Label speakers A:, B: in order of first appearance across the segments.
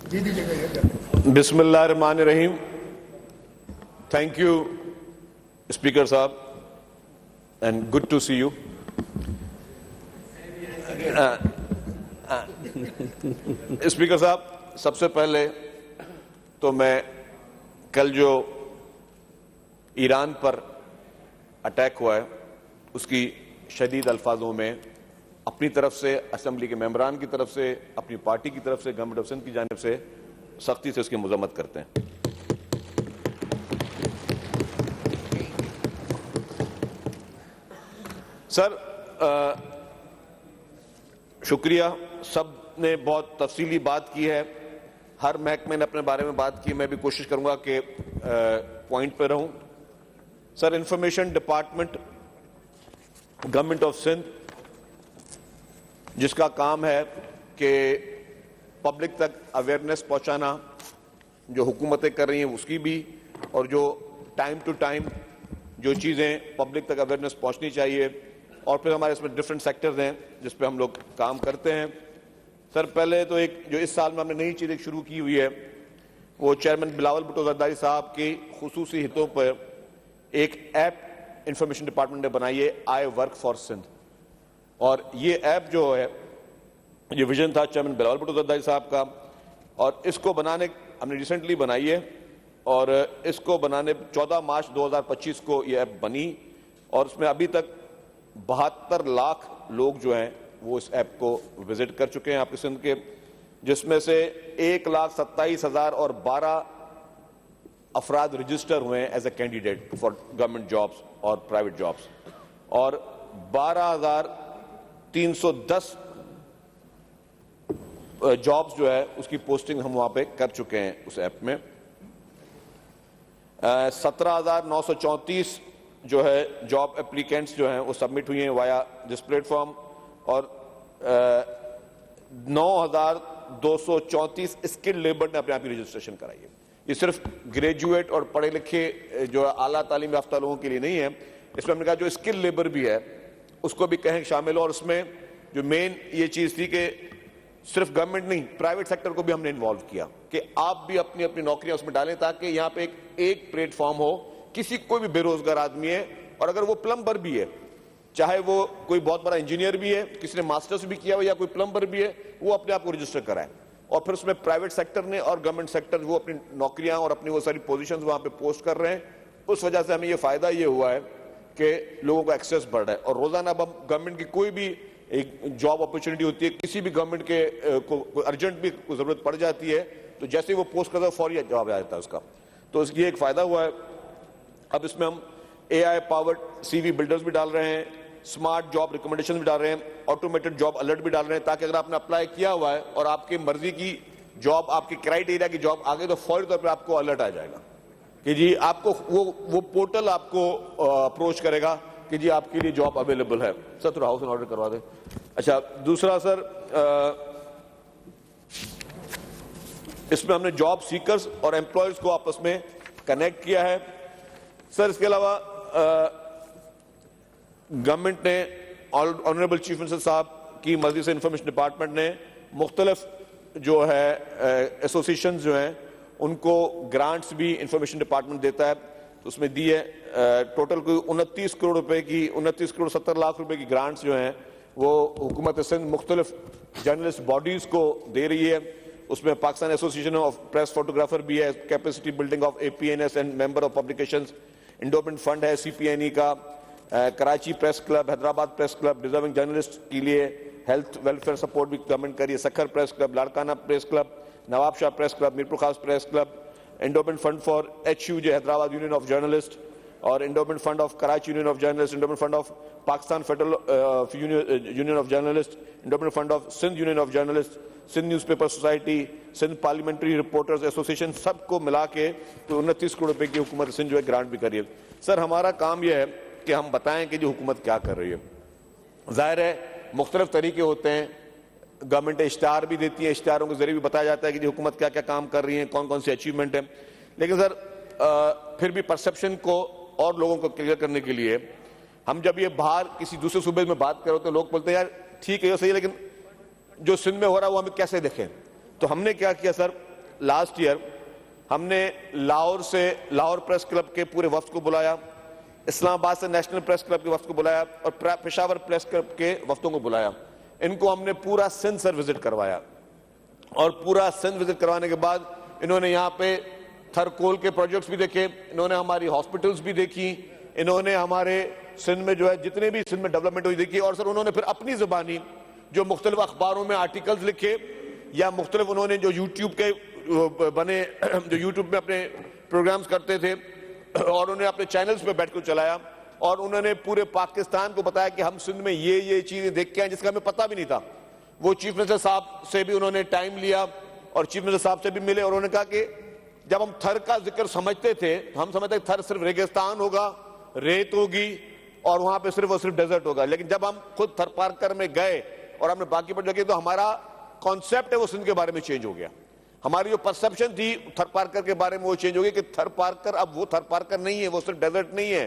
A: بسم اللہ الرحمن الرحیم. تھینک یو اسپیکر صاحب and good to see you. Speaker صاحب, سب سے پہلے تو میں کل جو ایران پر اٹیک ہوا ہے اس کی شدید الفاظوں میں اپنی طرف سے, اسمبلی کے ممبران کی طرف سے, اپنی پارٹی کی طرف سے, گورنمنٹ آف سندھ کی جانب سے سختی سے اس کی مذمت کرتے ہیں. سر شکریہ, سب نے بہت تفصیلی بات کی ہے, ہر محکمے نے اپنے بارے میں بات کی. میں بھی کوشش کروں گا کہ پوائنٹ پہ رہوں. Sir, information department government of Sindh جس کا کام ہے کہ پبلک تک اویئرنیس پہنچانا, جو حکومتیں کر رہی ہیں اس کی بھی, اور جو ٹائم ٹو ٹائم جو چیزیں پبلک تک اویئرنیس پہنچنی چاہیے, اور پھر ہمارے اس میں ڈفرینٹ سیکٹرز ہیں جس پہ ہم لوگ کام کرتے ہیں. سر پہلے تو ایک جو اس سال میں ہم نے نئی چیز ایک شروع کی ہوئی ہے, وہ چیئرمین بلاول بھٹو زرداری صاحب کی خصوصی ہتوں پر ایک ایپ انفارمیشن ڈپارٹمنٹ نے بنائی ہے, آئی ورک فار سندھ. اور یہ ایپ جو ہے, یہ ویژن تھا چیئرمین بلاول بھٹو زرداری صاحب کا, اور اس کو بنانے ہم نے ریسنٹلی بنائی ہے, اور اس کو بنانے 14 مارچ 2025 کو یہ ایپ بنی, اور اس میں ابھی تک 72 لاکھ لوگ جو ہیں وہ اس ایپ کو وزٹ کر چکے ہیں آپ کے سندھ کے, جس میں سے 1,27,012 افراد رجسٹر ہوئے ہیں as a candidate for government jobs اور پرائیویٹ جابس, اور 12,310 جابس جو ہے اس کی پوسٹنگ ہم وہاں پہ کر چکے ہیں اس ایپ میں. 17,934 جو ہے جاب اپلیکینٹس جو ہیں وہ سبمٹ ہوئی ہیں وایا دس پلیٹ فارم, اور 9,234 اسکل لیبر نے اپنے آپ کی رجسٹریشن کرائی ہے. یہ صرف گریجویٹ اور پڑھے لکھے جو اعلیٰ تعلیم یافتہ لوگوں کے لیے نہیں ہے, اس میں ہم نے کہا جو اسکل لیبر بھی ہے اس کو بھی کہیں شامل ہو. اور اس میں جو مین یہ چیز تھی کہ صرف گورنمنٹ نہیں, پرائیویٹ سیکٹر کو بھی ہم نے انوالو کیا کہ آپ بھی اپنی اپنی نوکریاں اس میں ڈالیں, تاکہ یہاں پہ ایک پلیٹ فارم ہو. کسی کوئی بھی بے روزگار آدمی ہے, اور اگر وہ پلمبر بھی ہے, چاہے وہ کوئی بہت بڑا انجینئر بھی ہے, کسی نے ماسٹرز بھی کیا ہو, یا کوئی پلمبر بھی ہے, وہ اپنے آپ کو رجسٹر کرائے. اور پھر اس میں پرائیویٹ سیکٹر نے اور گورنمنٹ سیکٹر وہ اپنی نوکریاں اور اپنی وہ ساری پوزیشنز وہاں پہ پوسٹ کر رہے ہیں. اس وجہ سے ہمیں یہ فائدہ یہ ہوا ہے کہ لوگوں کا ایکسیس بڑھ رہا ہے. اور روزانہ اب گورنمنٹ کی کوئی بھی ایک جاب اپرچونٹی ہوتی ہے, کسی بھی گورنمنٹ کے کو ارجنٹ بھی ضرورت پڑ جاتی ہے, تو جیسے ہی وہ پوسٹ کرتا ہے فوری جواب آ جاتا ہے اس کا. تو اس کی ایک فائدہ ہوا ہے. اب اس میں ہم اے آئی پاورڈ سی وی بلڈرز بھی ڈال رہے ہیں, اسمارٹ جاب ریکمنڈیشن بھی ڈال رہے ہیں, آٹومیٹڈ جاب الرٹ بھی ڈال رہے ہیں, تاکہ اگر آپ نے اپلائی کیا ہوا ہے اور آپ کی مرضی کی جاب, آپ کی کرائیٹیریا کی جاب آگے, تو فوری طور پہ آپ کو الرٹ آ جائے گا کہ جی آپ کو وہ پورٹل آپ کو اپروچ کرے گا کہ جی آپ کے لیے جاب اویلیبل ہے. سر تھوڑا ہاؤس ان آرڈر کروا دیں. اچھا, دوسرا سر اس میں ہم نے جاب سیکرز اور امپلائرز کو آپس میں کنیکٹ کیا ہے. سر اس کے علاوہ گورنمنٹ نے, آنریبل چیف منسٹر صاحب کی مرضی سے انفارمیشن ڈپارٹمنٹ نے مختلف جو ہے ایسوسیشنز جو ہیں ان کو گرانٹس بھی انفارمیشن ڈپارٹمنٹ دیتا ہے. تو اس میں دی ہے ٹوٹل کوئی 29 کروڑ روپے کی, 29 کروڑ 70 لاکھ روپے کی گرانٹس جو ہیں وہ حکومت سندھ مختلف جرنلسٹ باڈیز کو دے رہی ہے. اس میں Pakistan association of press photographer بھی ہے, capacity building of APNS and member of publications, endowment fund ہے CPNE کا, Karachi press club, Hyderabad press club, deserving journalist کے لیے ہیلتھ ویلفیئر سپورٹ بھی گورنمنٹ کر رہی ہے, Sukkur press club, Larkana press club, Nawab Shah press club, Mirpur Khas press club, endowment fund for HUJ Hyderabad union of journalist, اور endowment fund of Karachi union of journalist, endowment fund of Pakistan federal union of journalist, endowment fund of Sindh union of journalist, Sindh newspaper society, Sindh parliamentary reporters association, سب کو ملا کے تو 29 کروڑ روپے کی حکومت سندھ جو ہے گرانٹ بھی کر رہی ہے. سر ہمارا کام یہ ہے کہ ہم بتائیں کہ جو حکومت کیا کر رہی ہے. ظاہر ہے مختلف طریقے ہوتے ہیں, گورنمنٹ اشتہار بھی دیتی ہے, اشتہاروں کے ذریعے بھی بتایا جاتا ہے کہ حکومت کیا کیا کام کر رہی ہے, کون کون سی اچیومنٹ ہے. لیکن سر پھر بھی پرسپشن کو اور لوگوں کو کلیئر کرنے کے لیے ہم جب یہ باہر کسی دوسرے صوبے میں بات کرو تو لوگ بولتے ہیں یار ٹھیک ہے یہ صحیح ہے, لیکن جو سندھ میں ہو رہا ہے وہ ہمیں کیسے دیکھیں. تو ہم نے کیا کیا سر, لاسٹ ایئر ہم نے لاہور پریس کلب کے پورے وفد کو بلایا, اسلام آباد سے نیشنل پریس کلب کے وفد کو بلایا, اور پشاور پریس کلب کے وفدوں کو بلایا. ان کو ہم نے پورا سندھ سر وزٹ کروایا, اور پورا سندھ وزٹ کروانے کے بعد انہوں نے یہاں پہ تھرکول کے پروجیکٹس بھی دیکھے, انہوں نے ہماری ہاسپٹلس بھی دیکھی, انہوں نے ہمارے سندھ میں جو ہے جتنے بھی سندھ میں ڈیولپمنٹ ہوئی دیکھی, اور سر انہوں نے پھر اپنی زبانی جو مختلف اخباروں میں آرٹیکلز لکھے, یا مختلف انہوں نے جو یوٹیوب کے بنے, جو یوٹیوب میں اپنے پروگرامز کرتے تھے, اور انہوں نے اپنے چینلز پہ بیٹھ کر چلایا, اور انہوں نے پورے پاکستان کو بتایا کہ ہم سندھ میں یہ چیزیں دیکھ کے ہیں جس کا ہمیں پتہ بھی نہیں تھا. وہ چیف منسٹر صاحب سے بھی انہوں نے ٹائم لیا, اور چیف منسٹر صاحب سے بھی ملے, اور انہوں نے کہا کہ جب ہم تھر کا ذکر سمجھتے تھے ہم سمجھتے تھے تھر صرف ریگستان ہوگا, ریت ہوگی, اور وہاں پہ صرف اور صرف ڈیزرٹ ہوگا, لیکن جب ہم خود تھر پارکر میں گئے اور ہم نے باقی پر جگہ, تو ہمارا کانسیپٹ ہے وہ سندھ کے بارے میں چینج ہو گیا. ہماری جو پرسپشن تھی تھر پارکر کے بارے میں وہ چینج ہو گئی کہ تھر پارکر اب وہ تھر پارکر نہیں ہے, وہ صرف ڈیزرٹ نہیں ہے.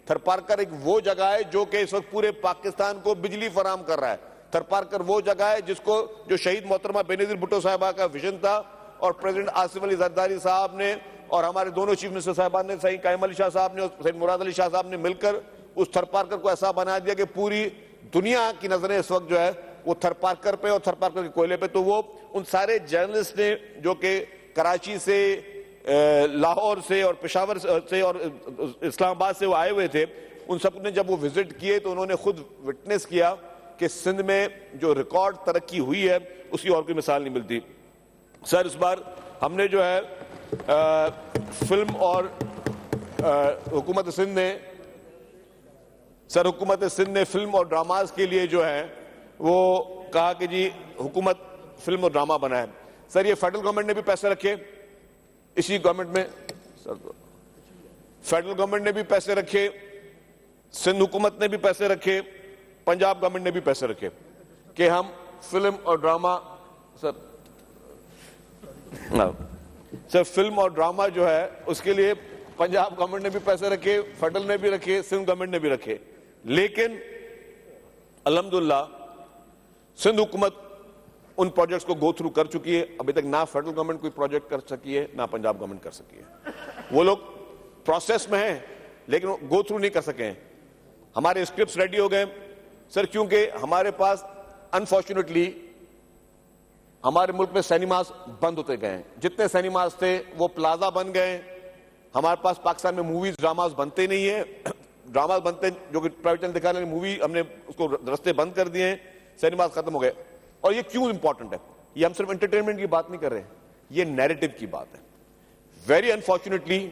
A: تھر پارکر ایک وہ جگہ ہے جو کہ اس وقت پورے پاکستان کو بجلی فراہم کر رہا ہے. تھر پارکر وہ جگہ ہے جس کو جو شہید محترمہ بینظیر بھٹو صاحبہ کا ویژن تھا, اور پریزیڈنٹ آصف علی زرداری صاحب نے اور ہمارے دونوں چیف منسٹر صاحبان نے, سعید قائم علی شاہ صاحب نے اور سعید مراد علی شاہ صاحب نے مل کر اس تھر پارکر کو ایسا بنا دیا کہ پوری دنیا کی نظریں اس وقت جو ہے وہ تھر پارکر پہ اور تھر پارکر کے کوئلے پہ. تو وہ ان سارے جرنلسٹ نے جو کہ کراچی سے, لاہور سے اور پشاور سے اور اسلام آباد سے وہ آئے ہوئے تھے, ان سب نے جب وہ وزٹ کیے تو انہوں نے خود وٹنس کیا کہ سندھ میں جو ریکارڈ ترقی ہوئی ہے اس کی اور کوئی مثال نہیں ملتی. سر اس بار ہم نے جو ہے فلم اور حکومت سندھ نے فلم اور ڈراماز کے لیے جو ہے وہ کہا کہ جی حکومت فلم اور ڈرامہ بنائے. سر یہ فیڈرل گورنمنٹ نے بھی پیسے رکھے, اسی گورنمنٹ میں فیڈرل گورنمنٹ نے بھی پیسے رکھے, سندھ حکومت نے بھی پیسے رکھے, پنجاب گورنمنٹ نے بھی پیسے رکھے کہ ہم فلم اور ڈرامہ سر فلم اور ڈرامہ جو ہے اس کے لیے پنجاب گورنمنٹ نے بھی پیسے رکھے, فیڈرل نے بھی رکھے, سندھ گورنمنٹ نے بھی رکھے. لیکن الحمدللہ سندھ حکومت ان پروجیکٹس کو گو تھرو کر چکی ہے. ابھی تک نہ فیڈرل گورنمنٹ کوئی پروجیکٹ کر سکی ہے, نہ پنجاب گورنمنٹ کر سکی ہے. وہ لوگ پروسیس میں ہیں لیکن گو تھرو نہیں کر سکے ہیں. ہمارے اسکرپٹس ریڈی ہو گئے سر, کیونکہ ہمارے پاس انفارچونیٹلی ہمارے ملک میں سینیماز بند ہوتے گئے ہیں. جتنے سینیماز تھے وہ پلازا بن گئے. ہمارے پاس پاکستان میں موویز ڈراماز بنتے نہیں ہیں. ڈراماز بنتے جو کہ پرائیویٹ چینل دکھانے والی مووی ہم نے اس کو رستے بند کر دیے ہیں, سینیماز ختم ہو گئے. اور یہ کیوں امپورٹنٹ ہے؟ یہ ہم صرف انٹرٹینمنٹ کی بات نہیں کر رہے ہیں, یہ نیریٹو کی بات ہے. ویری انفارچونیٹلی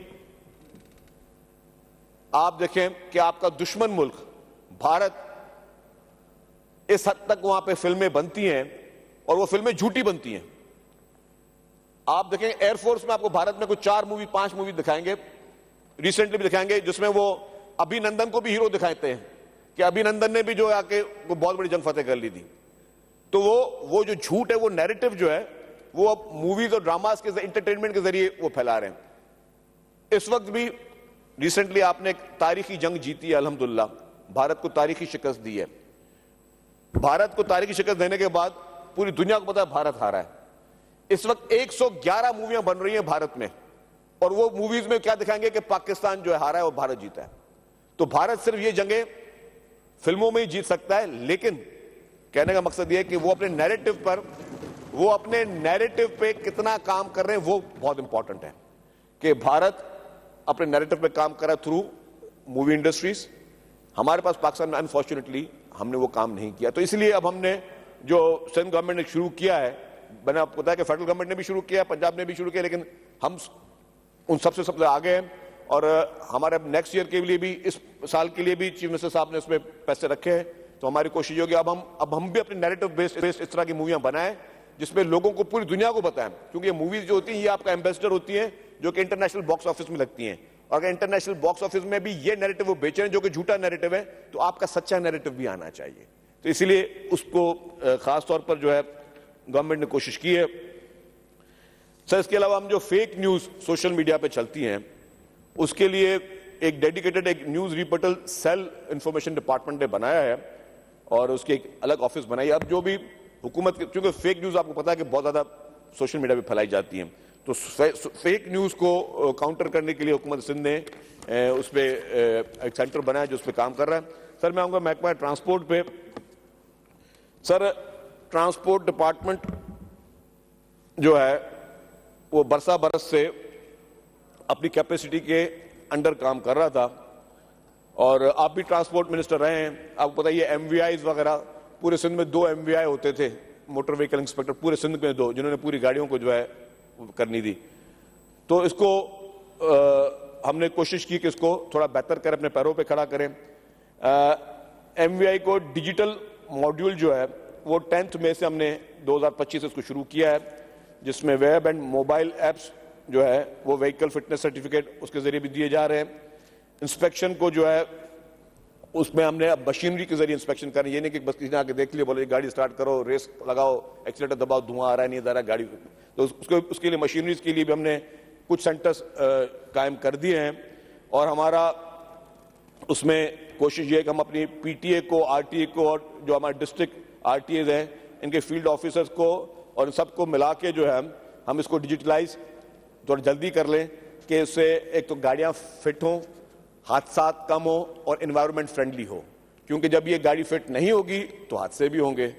A: آپ دیکھیں کہ آپ کا دشمن ملک بھارت, اس حد تک وہاں پہ فلمیں بنتی ہیں اور وہ فلمیں جھوٹی بنتی ہیں. آپ دیکھیں ایئر فورس میں آپ کو بھارت میں کوئی 4 مووی 5 مووی دکھائیں گے, ریسنٹلی بھی دکھائیں گے, جس میں وہ ابھی نندن کو بھی ہیرو دکھاتے ہیں کہ ابھی نندن نے بھی جو آ کے وہ بہت بڑی جنگ فتح کر لی تھی. تو وہ جو جھوٹ ہے, وہ نیریٹو جو ہے, وہ اب موویز اور ڈراماز کے انٹرٹینمنٹ کے ذریعے وہ پھیلا رہے ہیں. اس وقت بھی ریسنٹلی آپ نے ایک تاریخی جنگ جیتی ہے الحمدللہ, بھارت کو تاریخی شکست دی ہے. بھارت کو تاریخی شکست دینے کے بعد پوری دنیا کو پتا ہے بھارت ہارا ہے. اس وقت 111 موویاں بن رہی ہیں بھارت میں, اور وہ موویز میں کیا دکھائیں گے کہ پاکستان جو ہے ہارا ہے اور بھارت جیتا ہے. تو بھارت صرف یہ جنگیں فلموں میں ہی جیت سکتا ہے, لیکن کہنے کا مقصد یہ ہے کہ وہ اپنے نیریٹو پہ کتنا کام کر رہے ہیں وہ بہت امپورٹنٹ ہے. کہ بھارت اپنے نیریٹو پہ کام کر رہا ہے تھرو مووی انڈسٹریز. ہمارے پاس پاکستان میں انفارچونیٹلی ہم نے وہ کام نہیں کیا. تو اس لیے اب ہم نے جو سندھ گورنمنٹ نے شروع کیا ہے, میں نے آپ کو بتایا کہ فیڈرل گورنمنٹ نے بھی شروع کیا, پنجاب نے بھی شروع کیا, لیکن ہم ان سب سے آگے ہیں. اور ہمارے اب نیکسٹ ایئر کے لیے بھی, اس سال کے لیے بھی چیف منسٹر صاحب نے اس میں پیسے رکھے ہیں. تو ہماری کوشش ہوگی اب ہم بھی اپنے نیریٹو بیس اس طرح کی موویاں بنائیں جس میں لوگوں کو پوری دنیا کو بتائیں. کیونکہ یہ موویز جو ہوتی ہیں یہ آپ کا ایمبیسڈر ہوتی ہیں جو کہ انٹرنیشنل باکس آفس میں لگتی ہیں, اور اگر انٹرنیشنل باکس آفس میں بھی یہ نیریٹو وہ بیچ رہے ہیں جو کہ جھوٹا نیریٹو ہے, تو آپ کا سچا نیریٹو بھی آنا چاہیے. تو اسی لیے اس کو خاص طور پر جو ہے گورنمنٹ نے کوشش کی ہے. سر اس کے علاوہ ہم جو فیک نیوز سوشل میڈیا پہ چلتی ہیں اس کے لیے ایک ڈیڈیکیٹڈ ایک نیوز ریپورٹل سیل انفارمیشن ڈپارٹمنٹ نے بنایا ہے, اور اس کی ایک الگ آفس بنائی ہے. اب جو بھی حکومت, کیونکہ فیک نیوز آپ کو پتا ہے کہ بہت زیادہ سوشل میڈیا پہ پھیلائی جاتی ہیں, تو فیک نیوز کو کاؤنٹر کرنے کے لیے حکومت سندھ نے اس پہ ایک سینٹر بنایا جو اس پہ کام کر رہا ہے. سر میں آؤں گا محکمہ ٹرانسپورٹ پہ. سر ٹرانسپورٹ ڈپارٹمنٹ جو ہے وہ برسا برس سے اپنی کیپیسٹی کے انڈر کام کر رہا تھا, اور آپ بھی ٹرانسپورٹ منسٹر رہے ہیں, آپ کو پتہ یہ ایم وی آئیز وغیرہ پورے سندھ میں 2 ایم وی آئی ہوتے تھے, موٹر وہیکل انسپیکٹر پورے سندھ میں 2, جنہوں نے پوری گاڑیوں کو جو ہے کرنی تھی. تو اس کو ہم نے کوشش کی کہ اس کو تھوڑا بہتر کریں, اپنے پیروں پہ کھڑا کریں. ایم وی آئی کو ڈیجیٹل ماڈیول جو ہے وہ 10 مئی سے ہم نے 2025 سے اس کو شروع کیا ہے, جس میں ویب اینڈ موبائل ایپس جو ہے وہ وہیکل فٹنس سرٹیفکیٹ اس کے ذریعے بھی دیے جا رہے ہیں. انسپیکشن کو جو ہے اس میں ہم نے اب مشینری کے ذریعے انسپیکشن کریں, یہ نہیں کہ بس کسی نے آ کے دیکھ لیا بولے گاڑی سٹارٹ کرو, ریس لگاؤ, ایکسیلیٹر دباؤ, دھواں آ رہا ہے نہیں آ رہا گاڑی. تو اس کے لیے مشینریز کے لیے بھی ہم نے کچھ سینٹرز قائم کر دیے ہیں, اور ہمارا اس میں کوشش یہ ہے کہ ہم اپنی پی ٹی اے کو, آر ٹی اے کو, اور جو ہمارے ڈسٹرکٹ آر ٹی ایز ہیں ان کے فیلڈ آفیسرز کو اور سب کو ملا کے جو ہے ہم اس کو ڈیجیٹلائز تھوڑا جلدی کر لیں کہ اس سے ایک تو گاڑیاں فٹ ہوں, حادثات کم ہوں اور انوائرمنٹ فرینڈلی ہو. کیونکہ جب یہ گاڑی فٹ نہیں ہوگی تو حادثے بھی ہوں گے.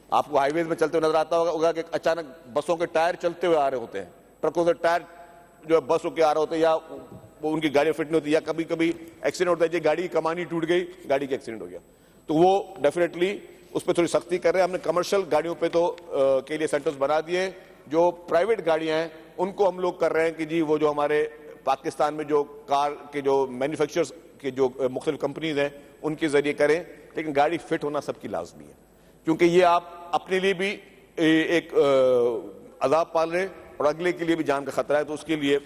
A: آپ کو ہائی ویز میں چلتے ہوئے نظر آتا ہوگا کہ اچانک بسوں کے ٹائر چلتے ہوئے آ رہے ہوتے ہیں, ٹرکوں سے ٹائر جو ہے بسوں کے آ رہے ہوتے ہیں, یا وہ ان کی گاڑیاں فٹ نہیں ہوتی, یا کبھی کبھی ایکسیڈنٹ ہوتا ہے, یہ گاڑی کی کمانی ٹوٹ گئی, گاڑی کا ایکسیڈنٹ ہو گیا. تو وہ ڈیفینیٹلی اس پہ تھوڑی سختی کر رہے ہیں. ہم نے کمرشل گاڑیوں پہ تو کے لیے سینٹرز بنا دیے. جو پرائیویٹ گاڑیاں ہیں ان کو ہم لوگ کر رہے ہیں کہ جی وہ جو ہمارے پاکستان میں جو کار کے جو مینوفیکچررز کے جو مختلف کمپنیز ہیں ان کے ذریعے کریں, لیکن گاڑی فٹ ہونا سب کی لازمی ہے, کیونکہ یہ آپ اپنے لیے بھی ایک عذاب پال رہے ہیں اور اگلے کے لیے بھی جان کا خطرہ ہے. تو اس کے لیے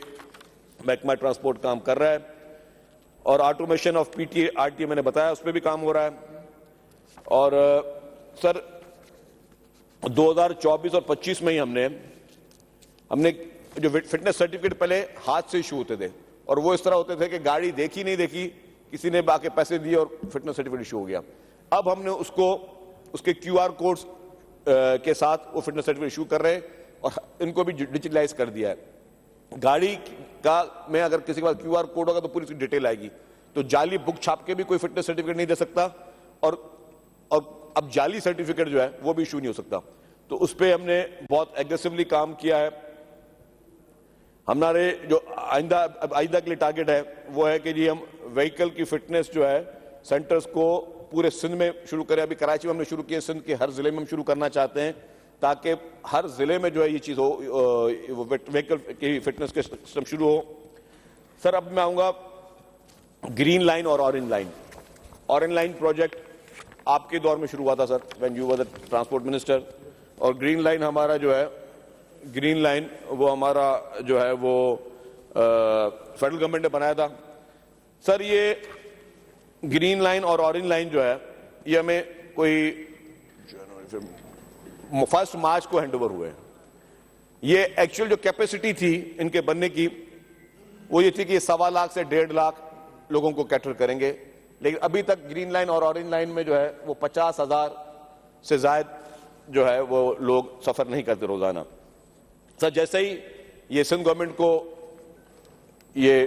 A: محکمہ ٹرانسپورٹ کام کر رہا ہے, اور automation of P T A R T A میں نے بتایا اس پہ بھی کام ہو رہا ہے. اور سر 2024 اور 25 میں ہی ہم نے جو فٹنس سرٹیفکیٹ پہلے ہاتھ سے ایشو ہوتے تھے, اور وہ اس طرح ہوتے تھے کہ گاڑی دیکھی نہیں دیکھی, کسی نے باقی پیسے دیے اور فٹنس سرٹیفکیٹ ایشو ہو گیا. اب ہم نے اس کے کیو آر کوڈز کے ساتھ وہ فٹنس سرٹیفکیٹ ایشو کر رہے ہیں, اور ان کو بھی ڈیجیٹلائز کر دیا ہے. گاڑی کا میں اگر کسی کے پاس کیو آر کوڈ ہوگا تو پوری اس کی ڈیٹیل آئے گی. تو جعلی بک چھاپ کے بھی کوئی فٹنس سرٹیفکیٹ نہیں دے سکتا, اور اب جعلی سرٹیفکیٹ جو ہے وہ بھی ایشو نہیں ہو سکتا. تو اس پہ ہم نے بہت ایگریسولی کام کیا ہے. ہمارے جو آئندہ کے لیے ٹارگیٹ ہے وہ ہے کہ جی ہم وہیکل کی فٹنس جو ہے سینٹرز کو پورے سندھ میں شروع کریں. ابھی کراچی میں ہم نے شروع کیا, سندھ کے ہر ضلع میں ہم شروع کرنا چاہتے ہیں تاکہ ہر ضلع میں جو ہے یہ چیز ہو, وہیکل کی فٹنس کے سسٹم شروع ہو. سر اب میں آؤں گا گرین لائن اور orange line. Orange line project آپ کے دور میں شروع ہوا تھا sir, when you were the transport minister, اور گرین لائن ہمارا جو ہے گرین لائن وہ ہمارا جو ہے وہ فیڈرل گورنمنٹ نے بنایا تھا. سر یہ گرین لائن اور اورنج لائن جو ہے یہ ہمیں کوئی 1 مارچ کو ہینڈ اوور ہوئے. یہ ایکچوئل جو کیپیسٹی تھی ان کے بننے کی وہ یہ تھی کہ 1.25 لاکھ سے 1.5 لاکھ لوگوں کو کیٹر کریں گے, لیکن ابھی تک گرین لائن اور اورنج لائن میں جو ہے وہ 50,000 سے زائد جو ہے وہ لوگ سفر نہیں کرتے روزانہ. سر جیسے ہی یہ سندھ گورنمنٹ کو یہ